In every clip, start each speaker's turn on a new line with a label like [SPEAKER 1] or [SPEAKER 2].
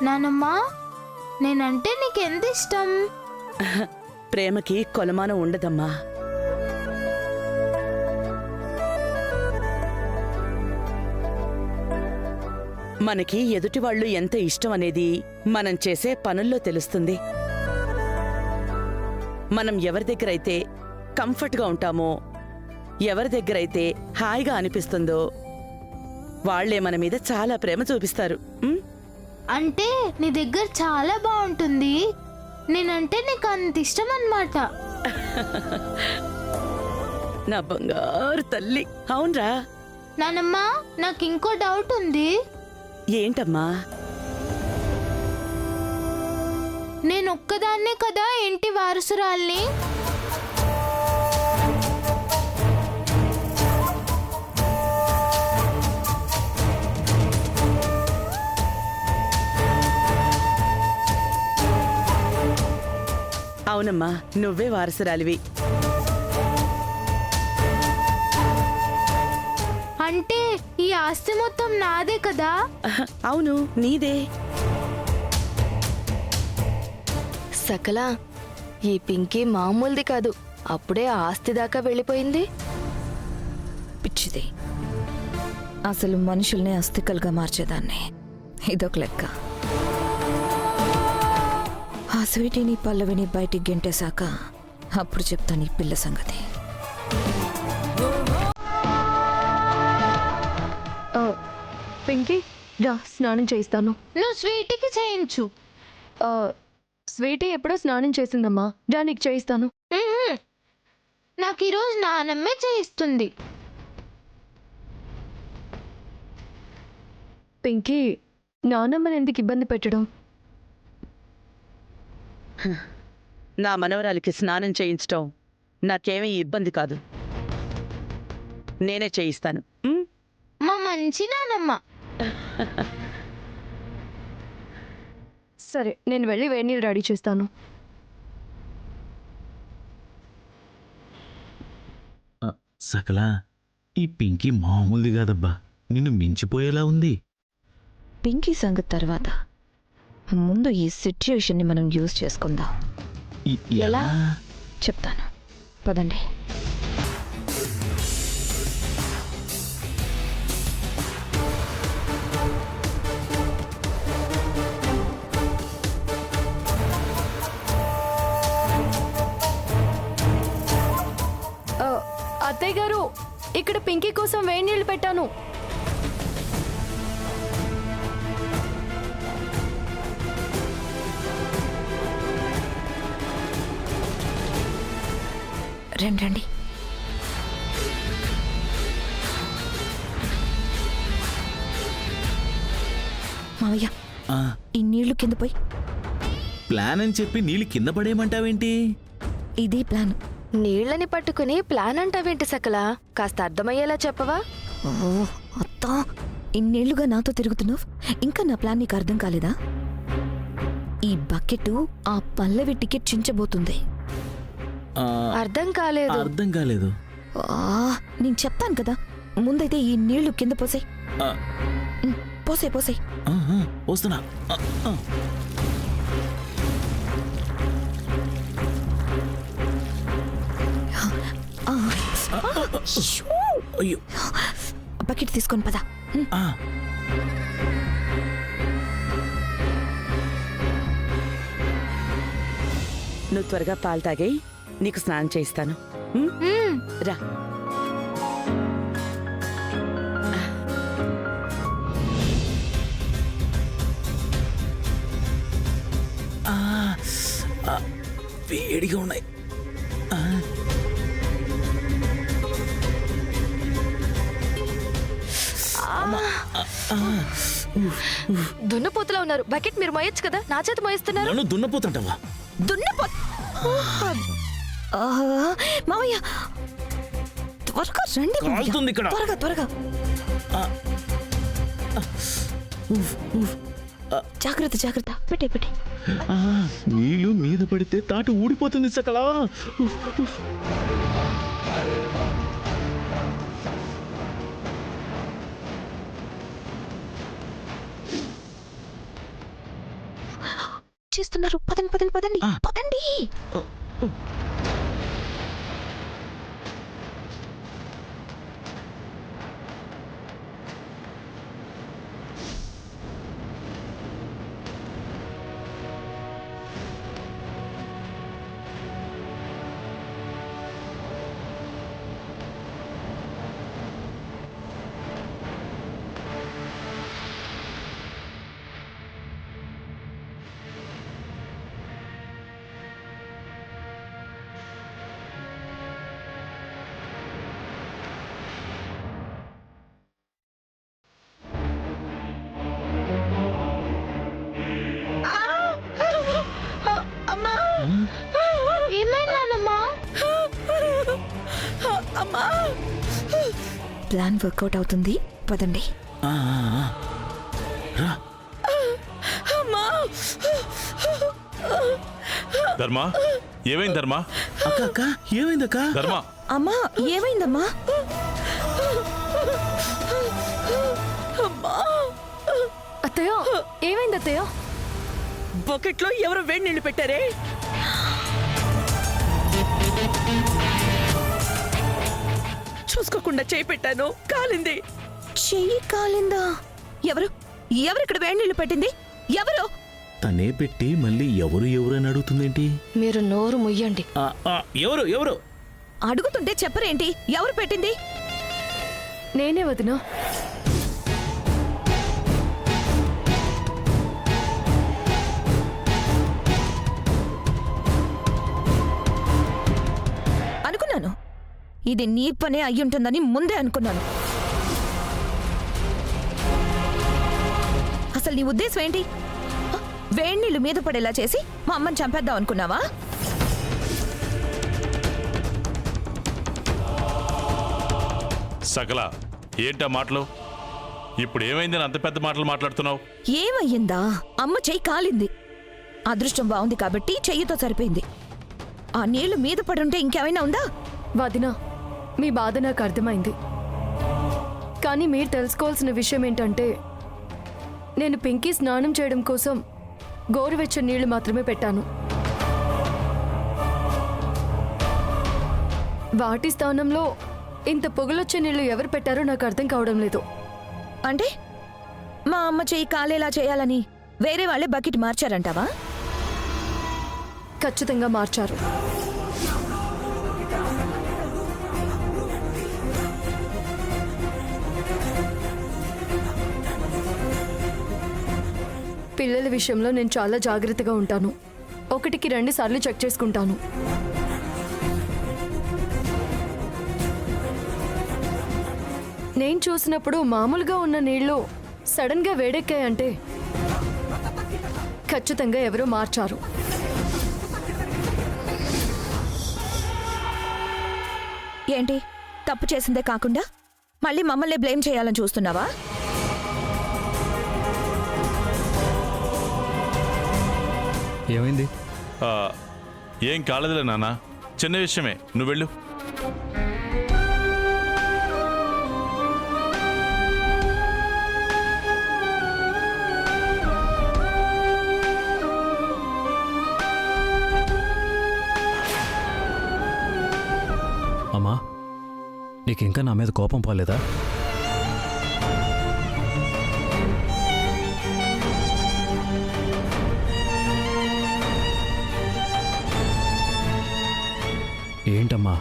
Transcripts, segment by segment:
[SPEAKER 1] నానమ్మ, నేనంటే నీకెంత ఇష్టం?
[SPEAKER 2] ప్రేమకి కొలమానం ఉండదమ్మా. మనకి ఎదుటివాళ్లు ఎంత ఇష్టం అనేది మనం చేసే పనుల్లో తెలుస్తుంది. మనం ఎవరి దగ్గరైతే కంఫర్ట్గా ఉంటామో, ఎవరి దగ్గరైతే హాయిగా అనిపిస్తుందో వాళ్లే మన మీద చాలా ప్రేమ చూపిస్తారు.
[SPEAKER 1] అంటే నీ దగ్గర చాలా బాగుంటుంది, నేనంటే నీకు అంత ఇష్టం అన్నమాట.
[SPEAKER 2] నా బంగారు తల్లి. అవునరా
[SPEAKER 1] నానమ్మ, నాకు ఇంకో డౌట్ ఉంది.
[SPEAKER 2] ఏంటమ్మా?
[SPEAKER 1] నేను ఒక్కదాన్నే కదా ఇంటి వారసురాల్ని.
[SPEAKER 2] అవునమ్మా, నువ్వే వారసురాలివి.
[SPEAKER 1] అంటే ఈ ఆస్తి మొత్తం నాదే కదా?
[SPEAKER 2] అవును, నీదే.
[SPEAKER 3] సకల, ఈ పింకీ మామూలుది కాదు. అప్పుడే ఆస్తి దాకా వెళ్ళిపోయింది.
[SPEAKER 4] పిచ్చిది. అసలు మనుషుల్ని అస్థికలుగా మార్చేదాన్ని. ఇదొక లెక్క. ఆ స్వీటీని పల్లవిని బయటికి గెంటేశాక అప్పుడు చెప్తాను ఈ పిల్ల సంగతి.
[SPEAKER 5] పింకీ, రా స్నానం చేయిస్తాను.
[SPEAKER 1] నువ్వు స్వీటీకి చేయించు.
[SPEAKER 5] స్వీటీ ఎప్పుడో స్నానం చేసిందమ్మా. రా నీకు చేయిస్తాను.
[SPEAKER 1] నాకు ఈరోజు నానమ్మే చేయిస్తుంది.
[SPEAKER 5] పింకీ, నానమ్మని ఎందుకు ఇబ్బంది పెట్టడం?
[SPEAKER 2] నా మనవరాలికి స్నానం చేయించటం నాకేమీ ఇబ్బంది కాదు. నేనే చేయిస్తాను.
[SPEAKER 1] మా మంచి నానమ్మ.
[SPEAKER 5] సరే, నేను వెళ్ళి వేడి నీళ్ళు రెడీ చేస్తాను.
[SPEAKER 6] సకలా, ఈ పింకీ మామూలుది కాదబ్బా, నిన్ను మించిపోయేలా ఉంది.
[SPEAKER 4] పింకీ సంగతి తర్వాత ముందు ఈ సిచ్యుయేషన్ని మనం యూజ్ చేసుకుందాం.
[SPEAKER 6] ఎలా
[SPEAKER 4] చెప్తాను, పదండి.
[SPEAKER 5] అత్తయ్య గారు, ఇక్కడ పింకీ కోసం వేడి నీళ్ళు పెట్టాను.
[SPEAKER 4] రండి. మావయ్య, ఈ నీళ్లు కింద పోయి.
[SPEAKER 6] ప్లాన్ అని చెప్పి నీళ్ళు కింద పడేయమంటావేంటి?
[SPEAKER 4] ఇదే ప్లాన్.
[SPEAKER 3] నీళ్ళని పట్టుకుని ప్లాన్ అంటావేంటి సకల? కాస్త అర్థమయ్యేలా చెప్పవా?
[SPEAKER 4] ఓ అత్త, ఇన్నేళ్లుగా నాతో తిరుగుతున్నావు, ఇంకా నా ప్లాన్ నీకు అర్థం కాలేదా? ఈ బకెట్ ఆ పల్లవి టికెట్ చించబోతుంది.
[SPEAKER 3] అర్థం కాలేదు.
[SPEAKER 4] నేను చెప్తాను కదా, ముందైతే ఈ నీళ్లు కింద పోసాయి. పోసాయి.
[SPEAKER 6] వస్తున్నా. అయ్యో,
[SPEAKER 4] బకెట్ తీసుకొని పదా.
[SPEAKER 2] నువ్వు త్వరగా పాలు తాగాయి, నీకు స్నానం చేయిస్తాను. రా.
[SPEAKER 6] వేడిగా ఉన్నాయి.
[SPEAKER 3] దున్నపోతులా ఉన్నారు. బకెట్ మీరు మోయొచ్చు కదా, నా చేత మోయిస్తున్నారు.
[SPEAKER 6] నన్ను దున్నపోతుంటావా?
[SPEAKER 4] మావయ్య, త్వరగా రండి.
[SPEAKER 6] కాలుతుంది ఇక్కడ.
[SPEAKER 4] త్వరగా. జాగ్రత్త. పెట్టే.
[SPEAKER 6] నీళ్ళు మీద పడితే తాటు ఊడిపోతుంది సకలా.
[SPEAKER 4] వెయిట్ చేస్తున్నారు. పదండి పదండి పదండి పదండి.
[SPEAKER 1] ఏమైందమ్మా?
[SPEAKER 2] అమ్మా
[SPEAKER 4] ప్లాన్ వర్కౌట్ అవుతుంది. పదండి.
[SPEAKER 6] రా
[SPEAKER 2] అమ్మా
[SPEAKER 7] ధర్మా, ఏమైంది ధర్మా?
[SPEAKER 6] అక్క అక్క ఏమైందక్క?
[SPEAKER 7] ధర్మా,
[SPEAKER 4] అమ్మా ఏమైందమ్మా?
[SPEAKER 5] అత్తయ్య ఏమైంది అత్తయ్య?
[SPEAKER 2] బకెట్లో ఎవరో వేడి నీళ్లు పెట్టారే. చూసుకోకుండా చేయి పెట్టాను, కాలింది.
[SPEAKER 4] చెయ్యి కాలిందా? ఎవరు ఎవరు ఇక్కడ వేడి నీళ్ళు పెట్టింది? ఎవరు?
[SPEAKER 6] తనే పెట్టి మళ్ళీ ఎవరు ఎవరు అని అడుగుతుందేంటి?
[SPEAKER 3] మీరు నోరు ముయ్యండి.
[SPEAKER 6] ఎవరు ఎవరు
[SPEAKER 4] అడుగుతుంటే చెప్పరేంటి? ఎవరు పెట్టింది?
[SPEAKER 5] నేనే వదినా.
[SPEAKER 4] అనుకున్నాను ఇది నీ పనే అయ్యుంటుందని ముందే అనుకున్నాను. అసలు నీ ఉద్దేశం ఏంటి? వేడి నీళ్ళు మీద పడేలా చేసి మా అమ్మని చంపేద్దాం అనుకున్నావా?
[SPEAKER 7] సకల ఏంటా మాటలు? ఇప్పుడు ఏమైందని అంత పెద్ద మాటలు మాట్లాడుతున్నావు?
[SPEAKER 4] ఏమయ్యిందా? అమ్మ చెయ్యి కాలింది. అదృష్టం బాగుంది కాబట్టి చెయ్యితో సరిపోయింది. ఆ నీళ్లు మీద పడుంటే ఇంకేమైనా ఉందా?
[SPEAKER 5] వదినా, మీ బాధ నాకు అర్థమైంది. కానీ మీరు తెలుసుకోవాల్సిన విషయం ఏంటంటే, నేను పింకీ స్నానం చేయడం కోసం గోరువెచ్చని నీళ్లు మాత్రమే పెట్టాను. వాటి స్థానంలో ఇంత పొగలొచ్చే నీళ్లు ఎవరు పెట్టారో నాకు అర్థం కావడం లేదు.
[SPEAKER 4] అంటే మా అమ్మ చెయ్యి కాలేలా చేయాలని వేరే వాళ్ళే బకెట్ మార్చారంటావా?
[SPEAKER 5] ఖచ్చితంగా మార్చారు. పిల్లల విషయంలో నేను చాలా జాగ్రత్తగా ఉంటాను. 1కి 2 సార్లు చెక్ చేసుకుంటాను. నేను చూసినప్పుడు మామూలుగా ఉన్న నీళ్లు సడన్ గా వేడెక్కాయంటే ఖచ్చితంగా ఎవరో మార్చారు.
[SPEAKER 4] ఏంటి తప్పు చేసిందే కాకుండా మళ్ళీ మమ్మల్ని బ్లేమ్ చేయాలని చూస్తున్నావా?
[SPEAKER 8] ఏమైంది?
[SPEAKER 7] ఏం కాలేదులే నాన్న, చిన్న విషయమే, నువ్వు వెళ్ళు.
[SPEAKER 8] అమ్మా, నీకింకా నా మీద కోపం పోలేదా? ఏంటమ్మా,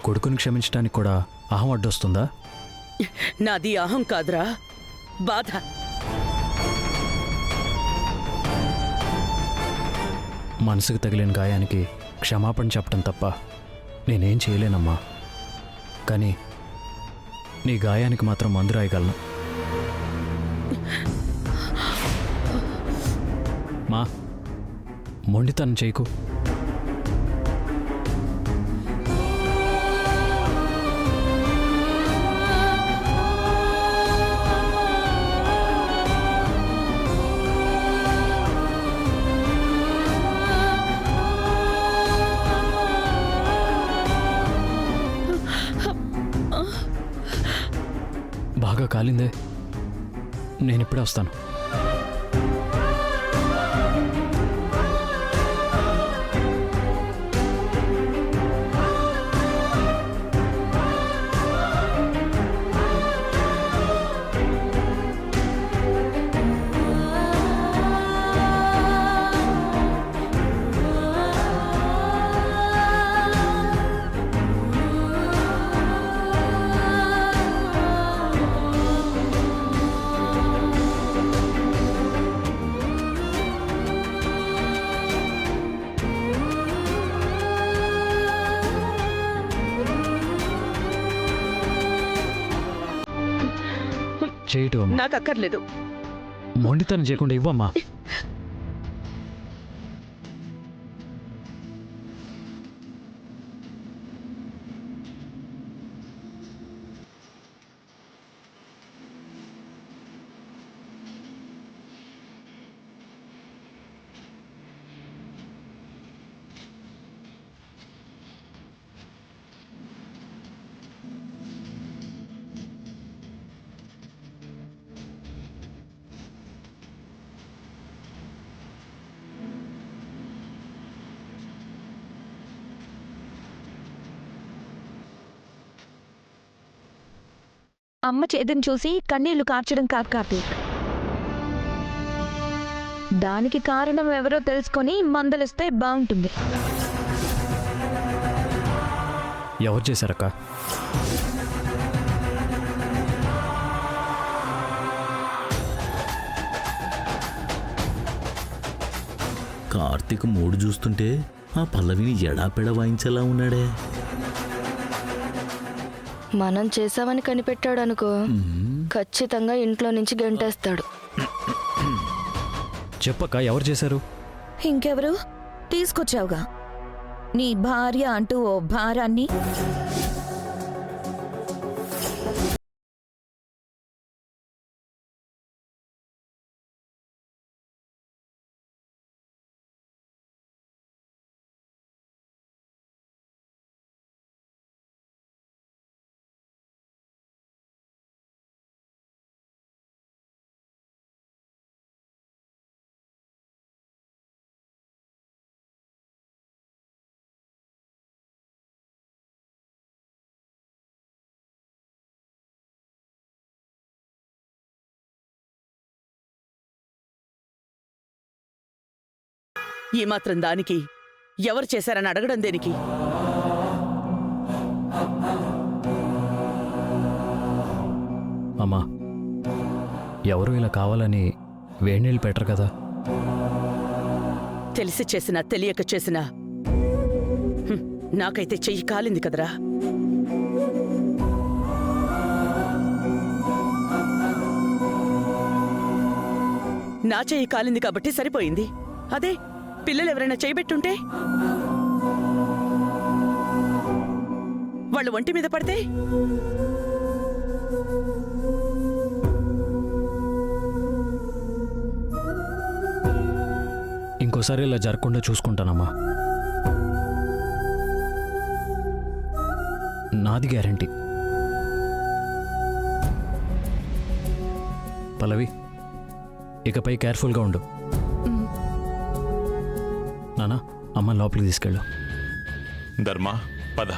[SPEAKER 8] కొడుకుని క్షమించడానికి కూడా అహం అడ్డొస్తుందా?
[SPEAKER 2] నాది అహం కాదురా, బాధ.
[SPEAKER 8] మనసుకు తగిలిన గాయానికి క్షమాపణ చెప్పడం తప్ప నేనేం చేయలేనమ్మా. కానీ నీ గాయానికి మాత్రం మందు రాయగలను. మా మొండితనం చేయకు. బాగా కాలిందే, నేనిప్పుడే వస్తాను. చేయటం అమ్మా.
[SPEAKER 2] నాకు అక్కర్లేదు.
[SPEAKER 8] మొండితనం చేయకుండా ఇవ్వమ్మా.
[SPEAKER 4] అమ్మ చేతిని చూసి కన్నీళ్లు కార్చడం కాదు కార్తీక్. దానికి కారణం ఎవరో తెలుసుకొని మందలిస్తే బాగుంటుంది.
[SPEAKER 8] ఎవరు చేశారక్క?
[SPEAKER 6] కార్తీక్ మూడు చూస్తుంటే ఆ పల్లవిని ఎడాపెడ వాయించేలా ఉన్నాడే.
[SPEAKER 3] మనం చేసామని కనిపెట్టాడు అనుకో, ఖచ్చితంగా ఇంట్లో నుంచి గంటేస్తాడు.
[SPEAKER 8] చెప్పక్క, ఎవరు చేశారు?
[SPEAKER 4] ఇంకెవరు? తీసుకొచ్చావుగా నీ భార్య అంటూ ఓ భారాన్ని.
[SPEAKER 2] ఈ మాత్రం దానికి ఎవరు చేశారని అడగడం దేనికి?
[SPEAKER 8] అమ్మా, ఎవరు ఇలా కావాలని వేడినీళ్ళు పెట్టరు కదా.
[SPEAKER 2] తెలిసి చేసినా తెలియక చేసినా నాకైతే చెయ్యి కాలింది కదరా. నా చెయ్యి కాలింది కాబట్టి సరిపోయింది. అదే పిల్లలు ఎవరైనా చేయబెట్టుంటే, వాళ్ళు ఒంటి మీద పడితే
[SPEAKER 8] ఇంకోసారి ఇలా జరగకుండా చూసుకుంటానమ్మా. నాది గ్యారంటీ. పల్లవి, ఇకపై కేర్ఫుల్గా ఉండు. నానా, అమ్మ లోపలికి తీసుకెళ్ళు.
[SPEAKER 7] ధర్మ, పద.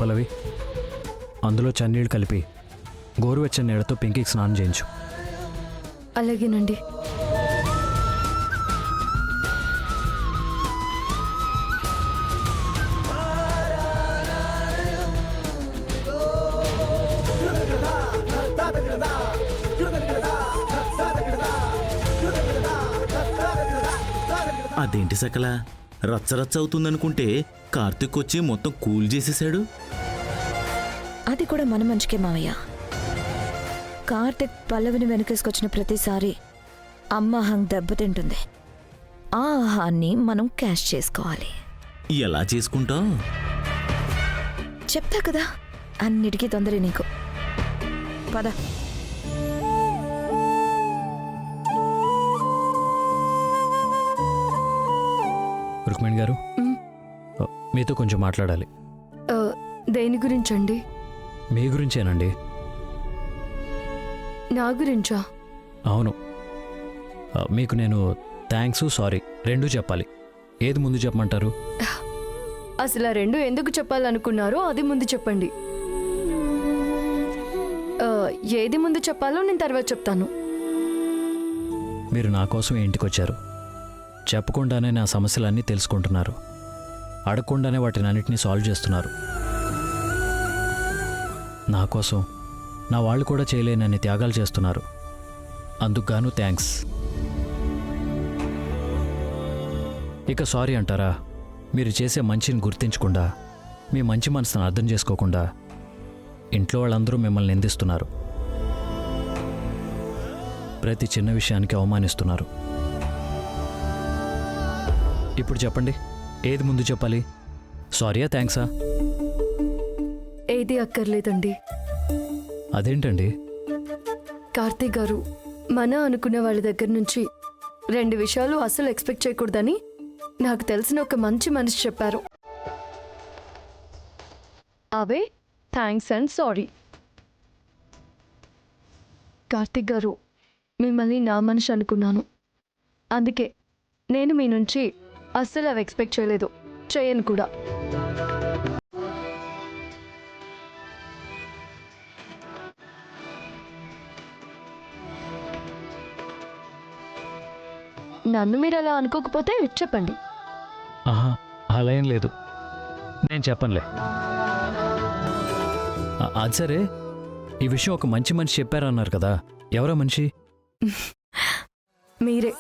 [SPEAKER 8] పల్లవి, అందులో చన్నీళ్ళు కలిపి గోరువెచ్చని నీళ్ళతో పింకీకి స్నానం చేయించు.
[SPEAKER 5] అలాగేనండి.
[SPEAKER 6] అదేంటి సకల రచ్చరచ్చ అవుతుందనుకుంటే కార్తీక్ వచ్చి మొత్తం కూల్ చేసేశాడు.
[SPEAKER 4] అది కూడా మన మంచికే మావయ్య. కార్తిక్ పల్లవిని వెనకేసుకొచ్చిన ప్రతిసారి అమ్మ అహం దెబ్బతింటుంది. ఆ అహాన్ని మనం క్యాష్ చేసుకోవాలి.
[SPEAKER 6] ఎలా చేసుకుంటావు?
[SPEAKER 4] చెప్తా కదా, అన్నిటికీ తొందరే నీకు. పద.
[SPEAKER 8] రుక్మిణి గారు, మీతో కొంచెం మాట్లాడాలి.
[SPEAKER 5] దేని గురించండి?
[SPEAKER 8] మీ గురించేనండి.
[SPEAKER 5] నా గురించా?
[SPEAKER 8] అవును. మీకు నేను థ్యాంక్స్, సారీ రెండూ చెప్పాలి. ఏది ముందు చెప్పమంటారు?
[SPEAKER 5] అసలు ఆ రెండు ఎందుకు చెప్పాలనుకున్నారో అది ముందు చెప్పండి. ఏది ముందు చెప్పాలో నేను తర్వాత చెప్తాను.
[SPEAKER 8] మీరు నా కోసం ఇంటికి వచ్చారు. చెప్పకుండానే నా సమస్యలన్నీ తెలుసుకుంటున్నారు. అడగకుండానే వాటిని అన్నిటినీ సాల్వ్ చేస్తున్నారు. నా కోసం నా వాళ్ళు కూడా చేయలేనన్ని త్యాగాలు చేస్తున్నారు. అందుకుగాను థ్యాంక్స్. ఇక సారీ అంటారా? మీరు చేసే మంచిని గుర్తించకుండా, మీ మంచి మనసును అర్థం చేసుకోకుండా ఇంట్లో వాళ్ళందరూ మిమ్మల్ని నిందిస్తున్నారు. ప్రతి చిన్న విషయానికి అవమానిస్తున్నారు. ఇప్పుడు చెప్పండి, ఏది ముందు చెప్పాలి? సారీయా థ్యాంక్సా?
[SPEAKER 5] ఏది అక్కర్లేదండి.
[SPEAKER 8] అదేంటండి?
[SPEAKER 5] కార్తీక్ గారు, మన అనుకునే వాళ్ళ దగ్గర నుంచి 2 విషయాలు అసలు ఎక్స్పెక్ట్ చేయకూడదని నాకు తెలిసిన ఒక మంచి మనిషి చెప్పారు. అవే థ్యాంక్స్ అండ్ సారీ. కార్తీక్ గారు, మిమ్మల్ని నా మనిషి అనుకున్నాను. అందుకే నేను మీ నుంచి అస్సలు అవి ఎక్స్పెక్ట్ చేయలేదు, చేయను కూడా. నన్ను మీరు అలా అనుకోకపోతే చెప్పండి.
[SPEAKER 8] ఆహా, అలా ఏం లేదు, నేను చెప్పనులే. అది సరే, ఈ విషయం ఒక మంచి మనిషి చెప్పారన్నారు కదా, ఎవరో మనిషి?
[SPEAKER 5] మీరే.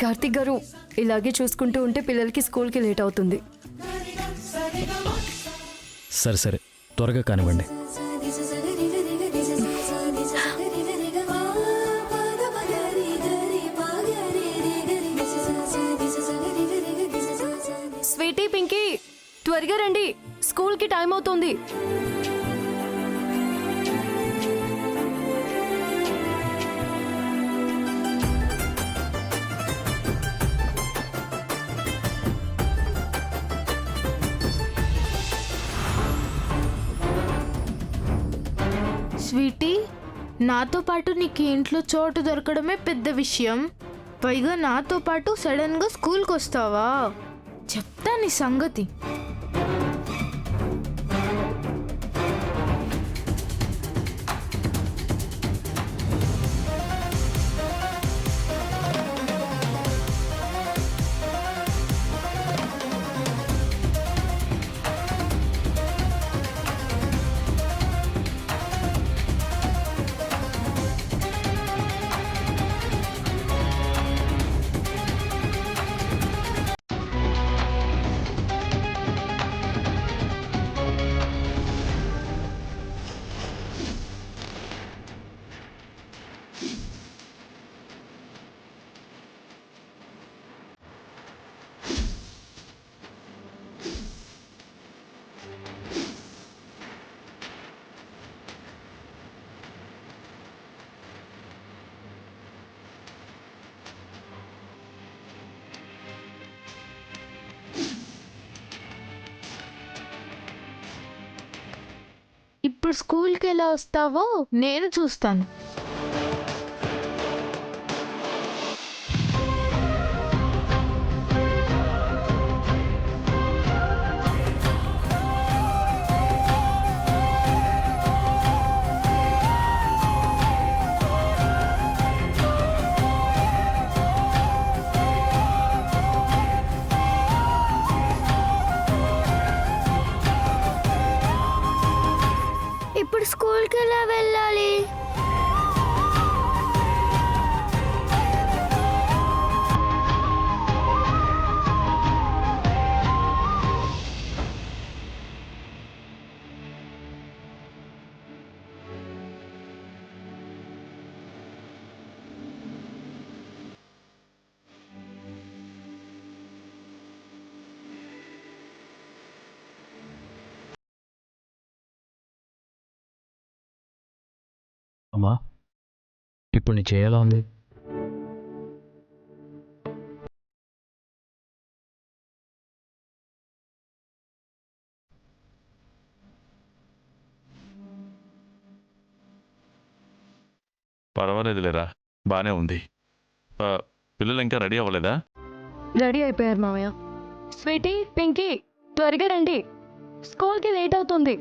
[SPEAKER 5] కార్తీక్ గారు, ఇలాగే చూసుకుంటూ ఉంటే పిల్లలకి స్కూల్కి లేట్ అవుతుంది.
[SPEAKER 8] సరే సరే, త్వరగా కానివ్వండి.
[SPEAKER 5] స్వీటీ, పింకీ, త్వరగా రండి, స్కూల్కి టైం అవుతుంది.
[SPEAKER 1] స్వీటీ, నాతో పాటు నీకు ఇంట్లో చోటు దొరకడమే పెద్ద విషయం. పైగా నాతో పాటు సడన్గా స్కూల్కి వస్తావా? చెప్తా నీ సంగతి. ఇప్పుడు స్కూల్కి ఎలా వస్తావో నేను చూస్తాను.
[SPEAKER 3] ఇప్పుడు స్కూల్కి ఎలా వెళ్ళాలి?
[SPEAKER 8] అమ్మా, ఇప్పుడు నీ చేయాలా ఉంది?
[SPEAKER 7] పర్వాలేదులేరా, బానే ఉంది. పిల్లలు ఇంకా రెడీ అవ్వలేదా?
[SPEAKER 5] రెడీ అయిపోయారు మామయ్య. స్వీటీ, పింకీ, త్వరగా రండి, స్కూల్కి లేట్ అవుతుంది.